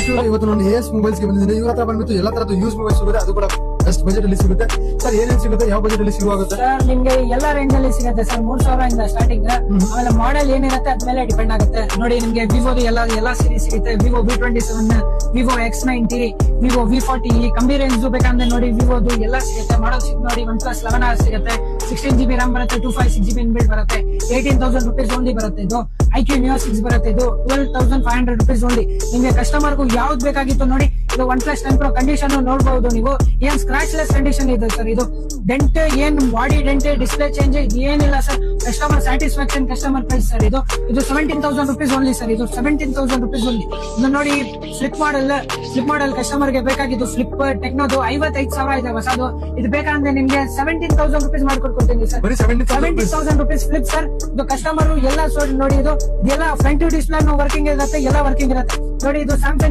ವೀಕ್ಷಕರು ಇವತ್ತು ನಾನು AS ಮೊಬೈಲ್ಸ್ ಗೆ ಬಂದಿದ್ದೀನಿ. ಇವ್ರ ಹತ್ರ ಬಂದ್ಬಿಟ್ಟು ಎಲ್ಲಾ ತರದ್ದು ಯೂಸ್ ಮೊಬೈಲ್ಸ್ ಸಿಗುತ್ತೆ, ಅದು ಕೂಡ ಬೆಸ್ಟ್ ಬಜೆಟ್ ಅಲ್ಲಿ ಸಿಗುತ್ತೆ. ಸರ್ ಏನೇನ್ ಸಿಗುತ್ತೆ, ಯಾವ ಬಜೆಟ್ ಅಲ್ಲಿ ಸಿಗುವಾಗುತ್ತೆ? ಸರ್ ನಿಮ್ಗೆ ಎಲ್ಲಾ ರೇಂಜ್ ಅಲ್ಲಿ ಸಿಗುತ್ತೆ ಸರ್. 3000 ಇಂದ ಸ್ಟಾರ್ಟಿಂಗ್. ಆಮೇಲೆ ಮಾಡೆಲ್ ಏನಿರುತ್ತೆ ಅದ್ಮೇಲೆ ಡಿಪೆಂಡ್ ಆಗುತ್ತೆ. ನೋಡಿ ನಿಮ್ಗೆ ವಿವೋದು ಎಲ್ಲಾ ಸೀರೀಸ್ ಸಿಗುತ್ತೆ. Vivo V27, Vivo X90, Vivo V40, ಕಮ್ಮಿ ರೇಂಜ್ ಬೇಕಂದ್ರೆ ನೋಡಿ ವಿವೋದು ಎಲ್ಲ ಸಿಗುತ್ತೆ. ಮಾಡಲ್ ನೋಡಿ OnePlus 11R ಸಿಗುತ್ತೆ. 16GB RAM ಬರುತ್ತೆ, 256GB ಇನ್ಬಿಲ್ಟ್ ಬರುತ್ತೆ. 18,000 rupees ಓನ್ಲಿ ಬರುತ್ತೆ. ಇದು IQ Neo 6 ಬರುತ್ತೆ. ಇದು 12,500 rupees ಓನ್ಲಿ. ನಿಮ್ಗೆ ಕಸ್ಟಮರ್ಗೂ ಯಾವ್ದು ಬೇಕಾಗಿತ್ತು ನೋಡಿ. ಇದು OnePlus 10 Pro ಕಂಡೀಷನ್ ನೋಡಬಹುದು ನೀವು. ಏನ್ ಸ್ಕ್ರಾಚ್ ಲೆಸ್ ಕಂಡೀಷನ್ ಇದೆ ಸರ್. ಇದು ಡೆಂಟ್ ಏನ್ ಬಾಡಿ ಡೆಂಟ್ ಡಿಸ್ಪ್ಲೇ ಚೇಂಜ್ ಏನಿಲ್ಲ sir. Customer satisfaction customer price sir. ಇದು 17,000 rupees ಓನ್ಲಿ ಸರ್. ಇದು 17,000 rupees ಓನ್ಲಿ. ಇದು ನೋಡಿ ಫ್ಲಿಪ್ ಮಾಡೆಲ್ ಕಸ್ಟಮರ್ ಗೆ ಬೇಕಾಗಿದ್ದು ಫ್ಲಿಪ್ ಟೆಕ್ನೋದು 55,000 ಇದೆ ಹೊಸದು. ಇದು ಬೇಕಂದ್ರೆ ನಿಮ್ಗೆ 17,000 rupees ಮಾಡ್ಕೊಡ್ತೀನಿ ಸರ್. 17,000 rupees flip sir. ಇದು ಕಸ್ಟಮರ್ ಎಲ್ಲ ನೋಡಿ ಇದು ಎಲ್ಲ ಫ್ರಂಟ್ ಡಿಸ್ಪ್ಲೇ ವರ್ಕಿಂಗ್ ಇರುತ್ತೆ, ಎಲ್ಲ ವರ್ಕಿಂಗ್ ಇರುತ್ತೆ ನೋಡಿ. ಇದು ಸ್ಯಾಮ್ಸಂಗ್